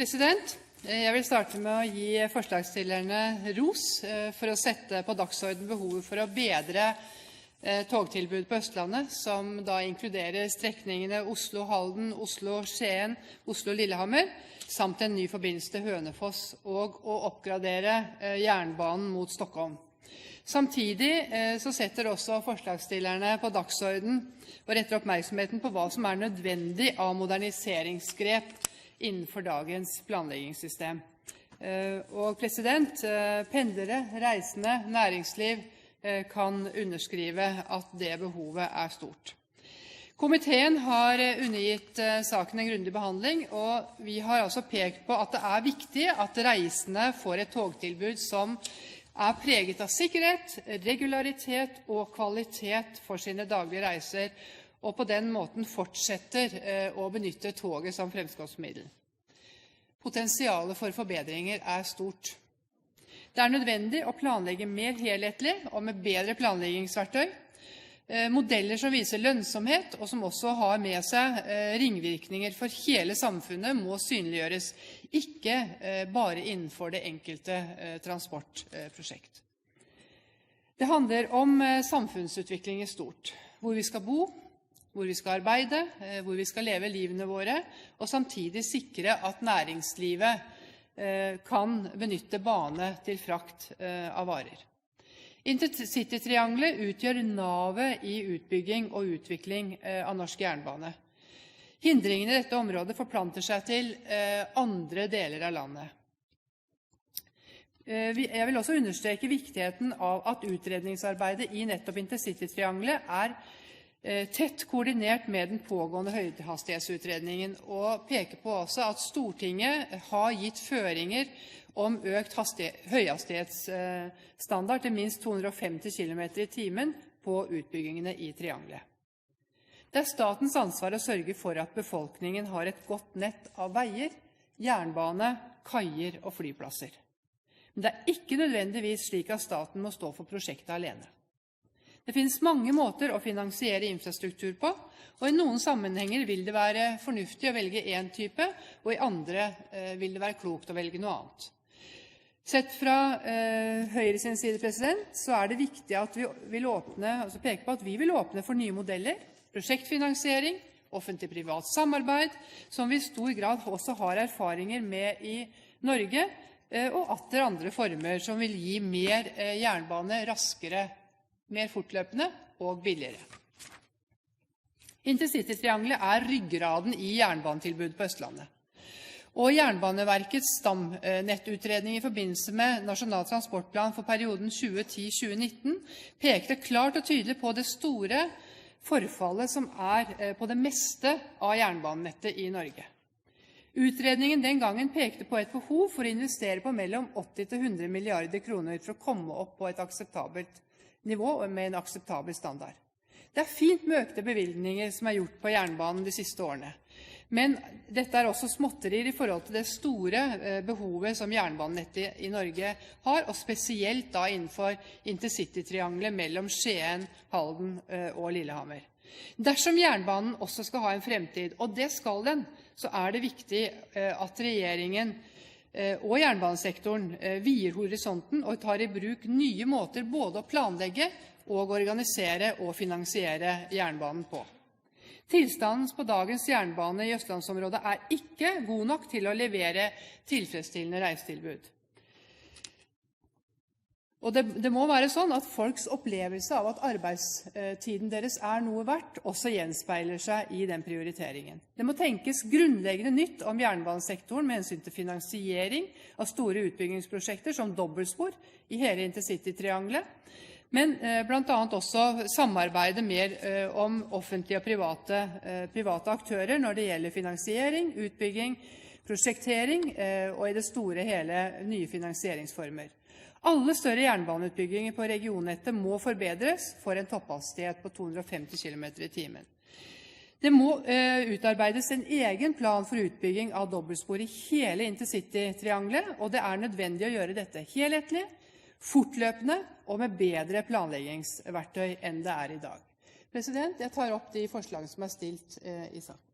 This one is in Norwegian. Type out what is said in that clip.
President, jeg vil starte med å gi forslagsstillerne ros for å sette på dagsorden behovet for å bedre togtilbud på Østlandet, som da inkluderer strekningene Oslo-Halden, Oslo-Skien, Oslo-Lillehammer, samt en ny forbindelse til Hønefoss og å oppgradere jernbanen mot Stockholm. Samtidig så setter også forslagsstillerne på dagsorden og retter oppmerksomheten på hva som er nødvendig av moderniseringsgrep innenfor dagens planleggingssystem. Og pendlere, reisende, næringsliv kan underskrive at det behovet er stort. Komiteen har undergitt saken en grundig behandling, og vi har altså pekt på at det er viktig at reisende får et togtilbud som er preget av sikkerhet, regularitet og kvalitet for sine daglige reiser, og på den måten fortsetter å benytte toget som fremkomstmiddel. Potensialet for forbedringer er stort. Det er nødvendig å planlegge mer helhetlig og med bedre planleggingsverktøy. Modeller som viser lønnsomhet, og som også har med seg ringvirkninger for hele samfunnet, må synliggjøres, ikke bare innenfor det enkelte transportprosjekt. Det handler om samfunnsutvikling i stort, hvor vi skal bo, hvor vi skal arbeide, hvor vi skal leve livene våre, og samtidig sikre at næringslivet kan benytte bane til frakt av varer. Intercity-triangelet utgjør navet i utbygging og utvikling av norsk jernbane. Hindringene i dette området forplanter seg til andre deler av landet. Jeg vil også understreke viktigheten av at utredningsarbeidet i nettopp Intercity-triangelet er tett koordinert med den pågående høyhastighetsutredningen, og peker på også at Stortinget har gitt føringer om økt høyhastighetsstandard til minst 250 km i timen på utbyggingene i triangelet. Det er statens ansvar å sørge for at befolkningen har et godt nett av veier, jernbane, kaier og flyplasser. Men det er ikke nødvendigvis slik at staten må stå for prosjektet alene. Det finnes mange måter å finansiere infrastruktur på, og i noen sammenhenger vil det være fornuftig å velge en type, og i andre vil det være klokt å velge noe annet. Sett fra Høyres side, så er det viktig at vi vil peke på at vi vil åpne for nye modeller, prosjektfinansiering, offentlig-privat samarbeid, som vi i stor grad også har erfaringer med i Norge, og atter andre former som vil gi mer jernbane raskere, mer fortløpende og billigere. Intercity-triangelet er ryggraden i jernbanetilbudet på Østlandet. Og Jernbaneverkets stamnettutredning i forbindelse med Nasjonal transportplan for perioden 2010-2019 pekte klart og tydelig på det store forfallet som er på det meste av jernbanenettet i Norge. Utredningen den gangen pekte på et behov for å investere på mellom 80 til 100 milliarder kroner for å komme opp på et akseptabelt nivå og med en akseptabel standard. Det er fint med økte bevilgninger som er gjort på jernbanen de siste årene, men dette er også småtterier i forhold til det store behovet som jernbanenettet i Norge har, og spesielt da innenfor Intercity-triangelet mellom Skien, Halden og Lillehammer. Dersom jernbanen også skal ha en fremtid, og det skal den, så er det viktig at regjeringen og jernbanesektoren vier horisonten og tar i bruk nye måter både å planlegge og organisere og finansiere jernbanen på. Tilstanden på dagens jernbane i Østlandsområdet er ikke god nok til å levere tilfredsstillende reisetilbud. Og det må være sånn at folks opplevelse av at arbeidstiden deres er noe verdt, også gjenspeiler seg i den prioriteringen. Det må tenkes grunnleggende nytt om jernbanesektoren med hensyn til finansiering av store utbyggingsprosjekter som dobbeltspor i hele Intercity-triangelet, men blant annet også samarbeide mer om offentlige og private aktører når det gjelder finansiering, utbygging, prosjektering og i det store hele nye finansieringsformer. Alle større jernbaneutbygginger på regionnettet må forbedres for en topphastighet på 250 km i timen. Det må utarbeides en egen plan for utbygging av dobbeltspor i hele Intercity-triangelet, og det er nødvendig å gjøre dette helhetlig, fortløpende og med bedre planleggingsverktøy enn det er i dag. Jeg tar opp de forslagene som er stilt i saken.